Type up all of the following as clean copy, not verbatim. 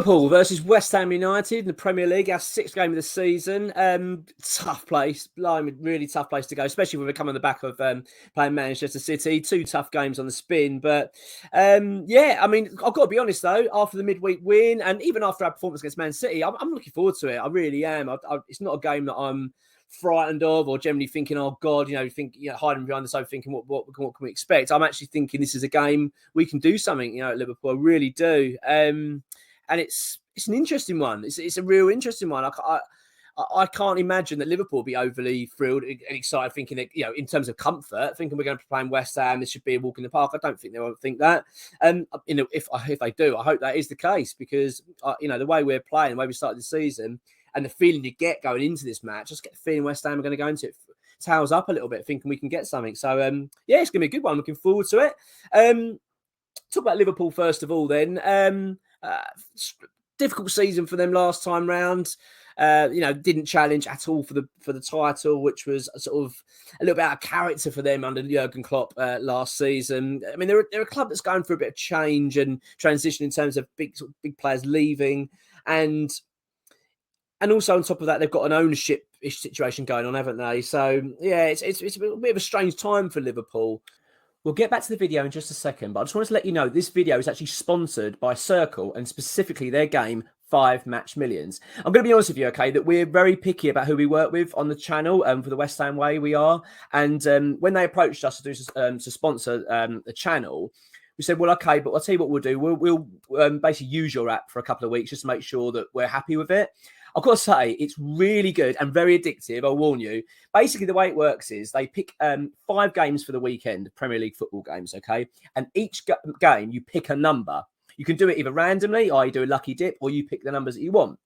Liverpool versus West Ham United in the Premier League, our sixth game of the season. Tough place, really tough place to go, especially when we come on the back of playing Manchester City. Two tough games on the spin. But yeah, I mean, I've got to be honest though, after the midweek win and even after our performance against Man City, I'm looking forward to it. I really am. It's not a game that I'm frightened of or generally thinking, oh God, hiding behind the sofa thinking what can we expect. I'm actually thinking this is a game we can do something, at Liverpool. I really do. And it's an interesting one. It's a real interesting one. I can't imagine that Liverpool will be overly thrilled and excited, thinking that, in terms of comfort, thinking we're going to be playing West Ham, this should be a walk in the park. I don't think they won't think that. If they do, I hope that is the case because, the way we're playing, the way we started the season, and the feeling you get going into this match, just get the feeling West Ham are going to go into it tails up a little bit, thinking we can get something. So, yeah, it's going to be a good one. Looking forward to it. Talk about Liverpool first of all then. Difficult season for them last time round. Didn't challenge at all for the title, which was sort of a little bit out of character for them under Jurgen Klopp last season. I mean, they're a club that's going through a bit of change and transition in terms of big players leaving, and also on top of that, they've got an ownership-ish situation going on, haven't they? So yeah, it's a bit of a strange time for Liverpool. We'll get back to the video in just a second, but I just wanted to let you know this video is actually sponsored by Circle and specifically their game 5 Match Millions. I'm going to be honest with you, okay, that we're very picky about who we work with on the channel. For the West Ham Way, we are. And when they approached us to sponsor the channel, we said, well, okay, but I'll tell you what we'll do. We'll basically use your app for a couple of weeks just to make sure that we're happy with it. I've got to say, it's really good and very addictive, I'll warn you. Basically, the way it works is they pick 5 games for the weekend, Premier League football games, okay? And each game, you pick a number. You can do it either randomly, or you do a lucky dip, or you pick the numbers that you want.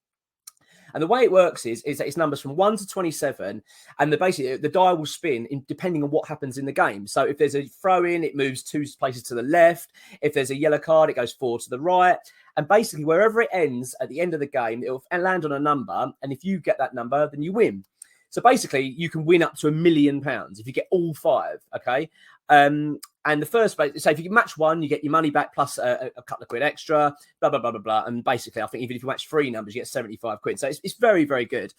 And the way it works is that it's numbers from 1 to 27, and basically the dial will spin depending on what happens in the game. So if there's a throw-in, it moves 2 places to the left. If there's a yellow card, it goes 4 to the right. And basically, wherever it ends at the end of the game, it'll land on a number. And if you get that number, then you win. So basically, you can win up to £1 million if you get all 5, okay? And the first, so if you match 1, you get your money back plus a couple of quid extra, blah, blah, blah, blah, blah. And basically, I think even if you match 3 numbers, you get 75 quid. So it's very, very good.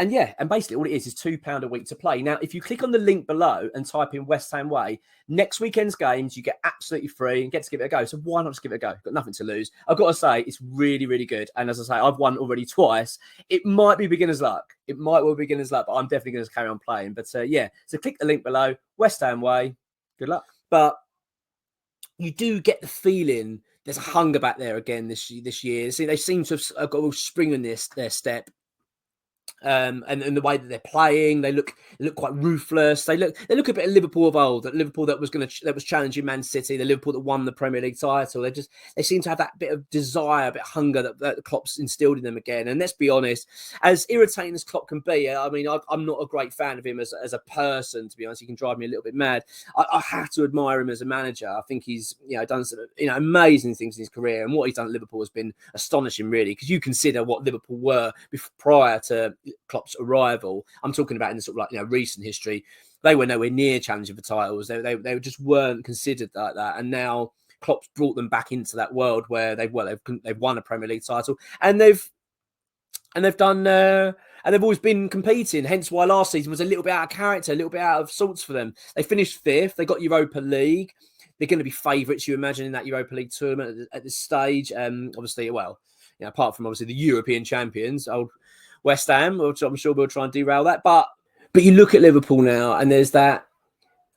And yeah, and basically all it is £2 a week to play. Now, if you click on the link below and type in West Ham Way, next weekend's games, you get absolutely free and get to give it a go. So why not just give it a go? Got nothing to lose. I've got to say, it's really, really good. And as I say, I've won already twice. It might be beginner's luck. It might well be beginner's luck, but I'm definitely going to carry on playing. But yeah, so click the link below, West Ham Way. Good luck. But you do get the feeling there's a hunger back there again this year. See, they seem to have got a spring in their step. And the way that they're playing, they look quite ruthless. They look a bit of Liverpool of old, that Liverpool that was challenging Man City, the Liverpool that won the Premier League title. They seem to have that bit of desire, a bit of hunger that Klopp's instilled in them again. And let's be honest, as irritating as Klopp can be, I mean, I'm not a great fan of him as a person, to be honest. He can drive me a little bit mad. I have to admire him as a manager. I think he's done some amazing things in his career, and what he's done at Liverpool has been astonishing, really, because you consider what Liverpool were prior to Klopp's arrival. I'm talking about in the sort of recent history. They were nowhere near challenging for titles. They just weren't considered like that. And now Klopp's brought them back into that world where they've won a Premier League title, and they've done and they've always been competing. Hence why last season was a little bit out of character, a little bit out of sorts for them. They finished 5th. They got Europa League. They're going to be favourites, you imagine, in that Europa League tournament at this stage. Obviously, well, apart from obviously the European champions, old West Ham, which I'm sure we'll try and derail that. But you look at Liverpool now, and there's that,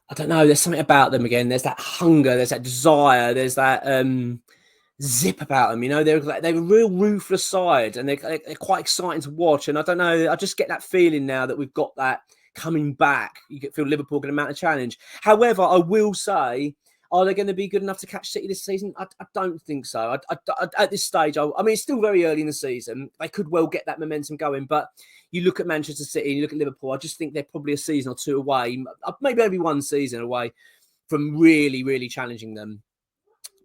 I don't know, there's something about them again. There's that hunger, there's that desire, there's that zip about them. They're a real ruthless side, and they're quite exciting to watch. And I don't know, I just get that feeling now that we've got that coming back. You feel Liverpool going to mount a challenge. However, I will say, are they going to be good enough to catch City this season? I don't think so. At this stage, I mean, it's still very early in the season. They could well get that momentum going. But you look at Manchester City and you look at Liverpool, I just think they're probably a season or 2 away, maybe only 1 season away from really, really challenging them.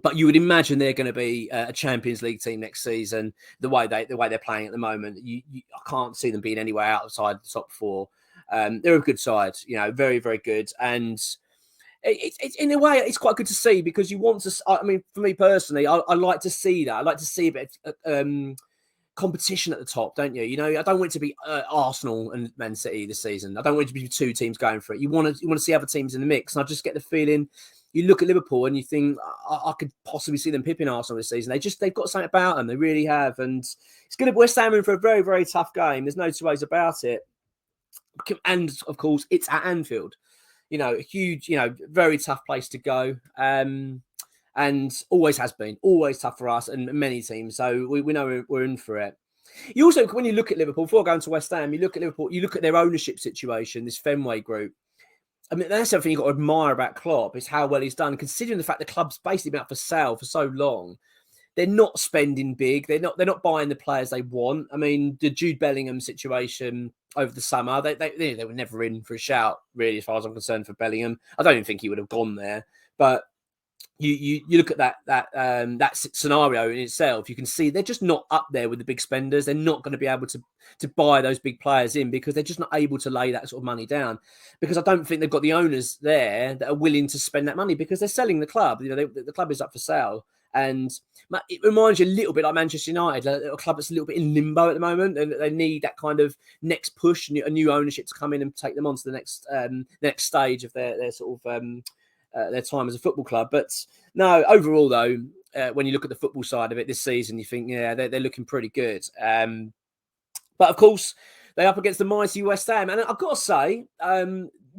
But you would imagine they're going to be a Champions League team next season. The way they're playing at the moment, I can't see them being anywhere outside the top 4. They're a good side, very, very good. And in a way, it's quite good to see because you want to. I mean, for me personally, I like to see that. I like to see a bit of competition at the top, don't you? You know, I don't want it to be Arsenal and Man City this season. I don't want it to be two teams going for it. You want to see other teams in the mix, and I just get the feeling. You look at Liverpool and you think I could possibly see them pipping Arsenal this season. They've got something about them. They really have, and it's going to West Ham in for a very, very tough game. There's no two ways about it. And of course, it's at Anfield. You know, a huge, very tough place to go. And always has been, always tough for us and many teams. So we know we're in for it. You also, when you look at Liverpool, before going to West Ham, you look at Liverpool, you look at their ownership situation, this Fenway group. I mean, that's something you've got to admire about Klopp, is how well he's done, considering the fact the club's basically been up for sale for so long. They're not spending big. They're not buying the players they want. I mean, the Jude Bellingham situation over the summer, they were never in for a shout, really, as far as I'm concerned, for Bellingham. I don't even think he would have gone there. But you look at that scenario in itself, you can see they're just not up there with the big spenders. They're not going to be able to buy those big players in because they're just not able to lay that sort of money down. Because I don't think they've got the owners there that are willing to spend that money because they're selling the club. You know, the club is up for sale. And it reminds you a little bit like Manchester United, a club that's a little bit in limbo at the moment. They need that kind of next push, a new ownership to come in and take them on to the next stage of their sort of their time as a football club. But no, overall though, when you look at the football side of it this season, you think, yeah, they're looking pretty good. But of course, they're up against the mighty West Ham, and I've got to say,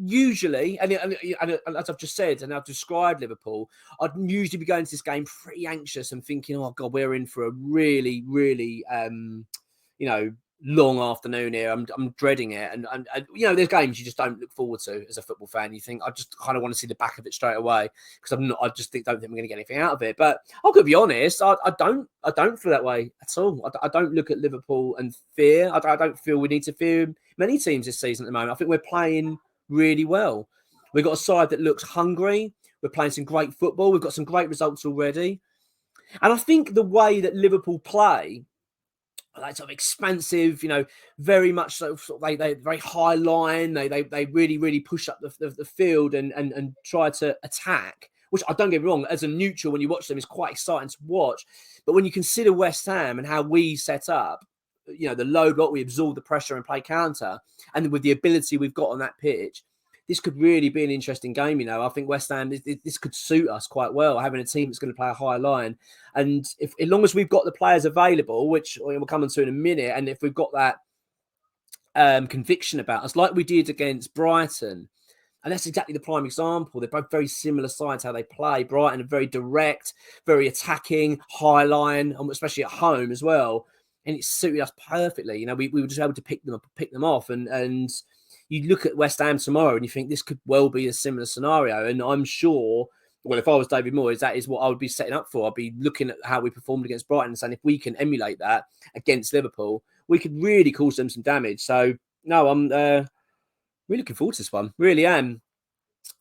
usually, and as I've just said, and I've described Liverpool, I'd usually be going to this game pretty anxious and thinking, oh God, we're in for a really, really, long afternoon here. I'm dreading it. And there's games you just don't look forward to as a football fan. You think, I just kind of want to see the back of it straight away because I just don't think we're going to get anything out of it. But I've got to be honest, I don't feel that way at all. I don't look at Liverpool and fear. I don't feel we need to fear many teams this season at the moment. I think we're playing really well. We've got a side that looks hungry. We're playing some great football. We've got some great results already. And I think the way that Liverpool play, like sort of expansive, very much so. They very high line. They really, really push up the field and try to attack. Which I don't get me wrong, as a neutral, when you watch them, is quite exciting to watch. But when you consider West Ham and how we set up, the low block, we absorb the pressure and play counter, and with the ability we've got on that pitch, this could really be an interesting game. I think West Ham, this could suit us quite well, having a team that's going to play a high line. And as long as we've got the players available, which we'll come on to in a minute, and if we've got that conviction about us, like we did against Brighton, and that's exactly the prime example. They're both very similar sides, how they play. Brighton are very direct, very attacking, high line, especially at home as well. And it suited us perfectly. We were just able to pick them off. And you look at West Ham tomorrow and you think this could well be a similar scenario. And I'm sure, well, if I was David Moyes, that is what I would be setting up for. I'd be looking at how we performed against Brighton and saying, if we can emulate that against Liverpool, we could really cause them some damage. So, no, I'm really looking forward to this one. Really am.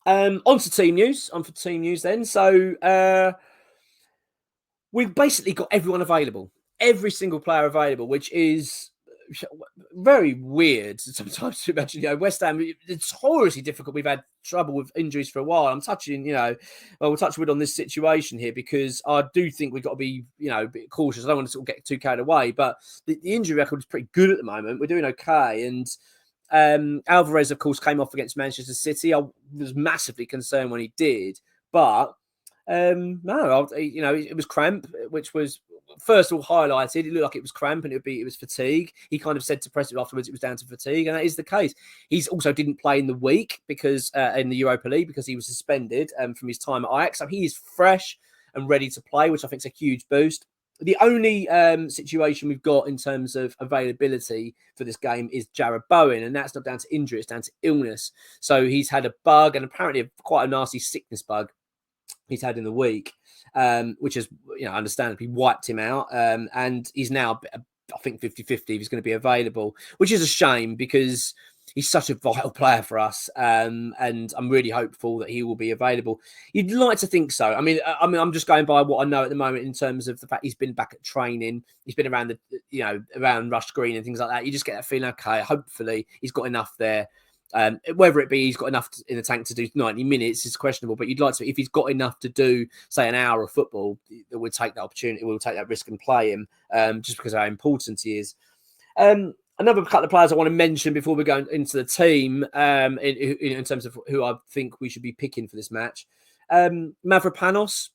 On to team news. On for team news then. So, we've basically got everyone available. Every single player available, which is very weird sometimes to imagine. West Ham, it's horribly difficult. We've had trouble with injuries for a while. I'm touching, we'll touch wood on this situation here because I do think we've got to be, a bit cautious. I don't want to sort of get too carried away, but the injury record is pretty good at the moment. We're doing okay. And Alvarez, of course, came off against Manchester City. I was massively concerned when he did, but no, it was cramp, which was first of all highlighted. It looked like it was cramp and it was fatigue. He kind of said to press it afterwards it was down to fatigue, and that is the case. He's also didn't play in the week because in the Europa League because he was suspended from his time at Ajax. So he is fresh and ready to play, which I think is a huge boost. The only situation we've got in terms of availability for this game is Jarrod Bowen, and that's not down to injury, it's down to illness. So he's had a bug, and apparently quite a nasty sickness bug he's had in the week, which has, understandably wiped him out. And he's now, I think, 50-50 if he's going to be available, which is a shame because he's such a vital player for us. And I'm really hopeful that he will be available. You'd like to think so. I mean, I'm just going by what I know at the moment in terms of the fact he's been back at training. He's been around around Rush Green and things like that. You just get that feeling, okay, hopefully he's got enough there. Whether it be he's got enough in the tank to do 90 minutes is questionable, but you'd like to, if he's got enough to do, say, an hour of football, we'll take that opportunity, we'll take that risk and play him, just because of how important he is. Another couple of players I want to mention before we go into the team, in terms of who I think we should be picking for this match. Mavropanos.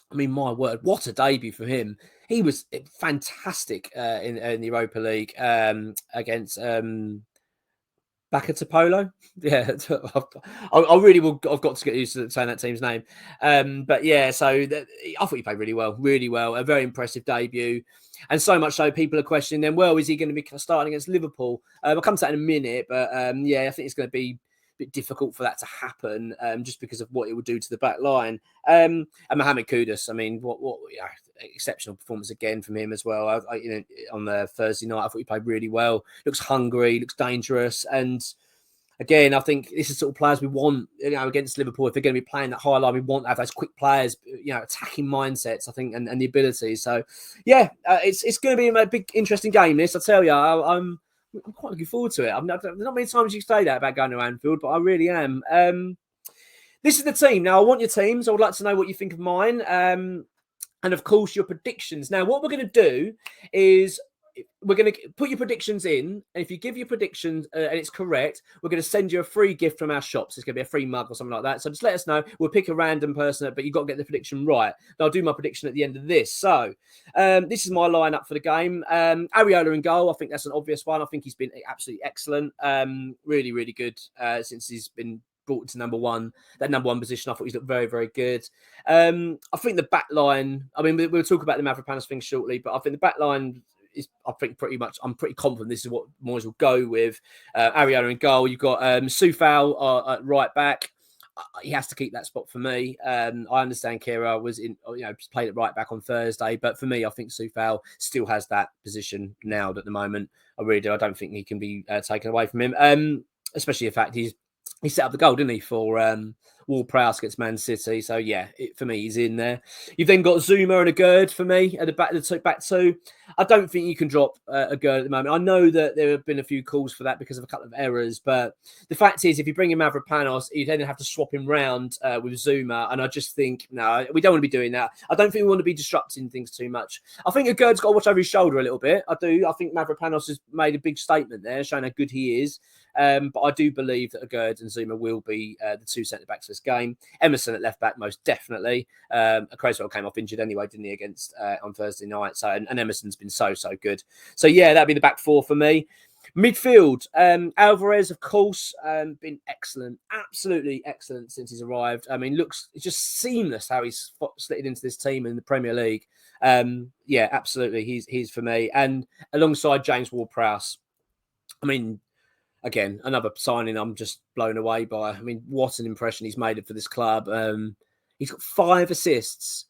I mean, my word, what a debut for him. He was fantastic in the Europa League against Bakatopolo. Yeah, I really will. I've got to get used to saying that team's name. But yeah, so I thought he played really well, really well. A very impressive debut. And so much so, people are questioning then, well, is he going to be starting against Liverpool? I'll come to that in a minute. But yeah, I think it's going to be bit difficult for that to happen, just because of what it would do to the back line. And Mohamed Kudus, I mean, what exceptional performance again from him as well. On the Thursday night, I thought he played really well. Looks hungry, looks dangerous, and again, I think this is sort of players we want, against Liverpool. If they're going to be playing that high line, we want to have those quick players, attacking mindsets, I think, and the abilities. So, yeah, it's going to be a big, interesting game, this. I tell you, I'm quite looking forward to it. Not many times you say that about going to Anfield, but I really am. This is the team. Now, I want your teams. I would like to know what you think of mine. And, of course, your predictions. Now, what we're going to do is we're going to put your predictions in. And if you give your predictions and it's correct, we're going to send you a free gift from our shops. It's going to be a free mug or something like that. So just let us know. We'll pick a random person, but you've got to get the prediction right. And I'll do my prediction at the end of this. So this is my lineup for the game. Areola in goal. I think that's an obvious one. I think he's been absolutely excellent. Really, really good since he's been brought to number one position. I thought he's looked very, very good. I think the back line, I mean, we'll talk about the Mavropanos thing shortly, but I think the back line is, I think, I'm pretty confident this is what Moyes will go with. Areola in goal. You've got Soufal at right back. He has to keep that spot for me. I understand Kira was played at right back on Thursday, but for me, I think Soufal still has that position nailed at the moment. I really do. I don't think he can be taken away from him. Especially the fact he set up the goal, didn't he, for Ward-Prowse against Man City. So, yeah, for me, he's in there. You've then got Zuma and a Gerd for me at the back two. I don't think you can drop a Gerd at the moment. I know that there have been a few calls for that because of a couple of errors, but the fact is, if you bring in Mavropanos, you then have to swap him round with Zuma, and I just think, no, we don't want to be doing that. I don't think we want to be disrupting things too much. I think a Gerd's got to watch over his shoulder a little bit. I do. I think Mavropanos has made a big statement there, showing how good he is. But I do believe that Gerd and Zuma will be the two centre-backs for this game. Emerson at left-back, most definitely. Cresswell came off injured anyway, didn't he, against on Thursday night? So and Emerson's been so good. So, yeah, that'd be the back four for me. Midfield, Alvarez, of course, been excellent. Absolutely excellent since he's arrived. I mean, it's just seamless how he's slotted into this team in the Premier League. Yeah, absolutely. He's for me. And alongside James Ward-Prowse. I mean, again, another signing I'm just blown away by. I mean, what an impression he's made for this club. He's got 5 assists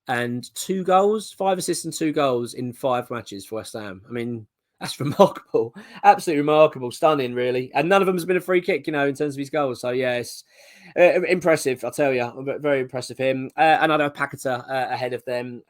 and 2 goals. 5 assists and 2 goals in 5 matches for West Ham. I mean, that's remarkable. Absolutely remarkable. Stunning, really. And none of them has been a free kick, in terms of his goals. So, yeah, it's impressive, I'll tell you. Very impressive him. And I know Paqueta ahead of them.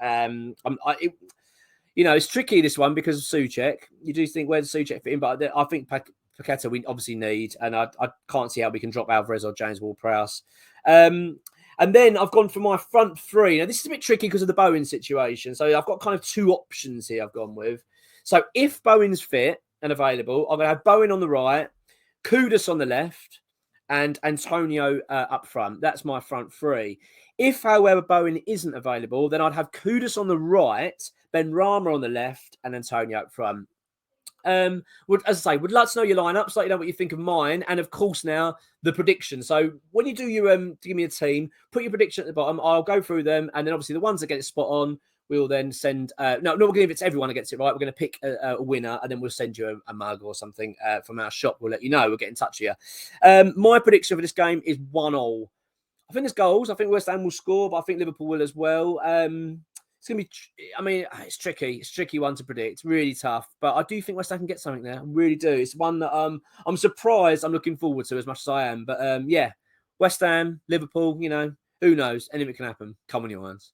It's tricky, this one, because of Souček. You do think, where does Souček fit in? But I think Paqueta we obviously need, and I can't see how we can drop Alvarez or James Ward-Prowse. And then I've gone for my front three. Now, this is a bit tricky because of the Bowen situation. So I've got kind of 2 options here I've gone with. So if Bowen's fit and available, I'm going to have Bowen on the right, Kudus on the left, and Antonio up front. That's my front 3. If, however, Bowen isn't available, then I'd have Kudus on the right, Ben Rama on the left, and Antonio up front. As I say, would like to know your lineups, let you know what you think of mine, and of course now the prediction. So when you do your give me a team, put your prediction at the bottom. I'll go through them, and then obviously the ones that get it spot on, we'll then send. No, we're going to give it to everyone that gets it right. We're going to pick a winner, and then we'll send you a mug or something from our shop. We'll let you know. We'll get in touch with you. My prediction for this game is 1-1. I think there's goals. I think West Ham will score, but I think Liverpool will as well. It's going to be, I mean, it's tricky. It's a tricky one to predict. It's really tough. But I do think West Ham can get something there. I really do. It's one that I'm surprised I'm looking forward to as much as I am. But yeah, West Ham, Liverpool, who knows? Anything can happen. Come on, your hands.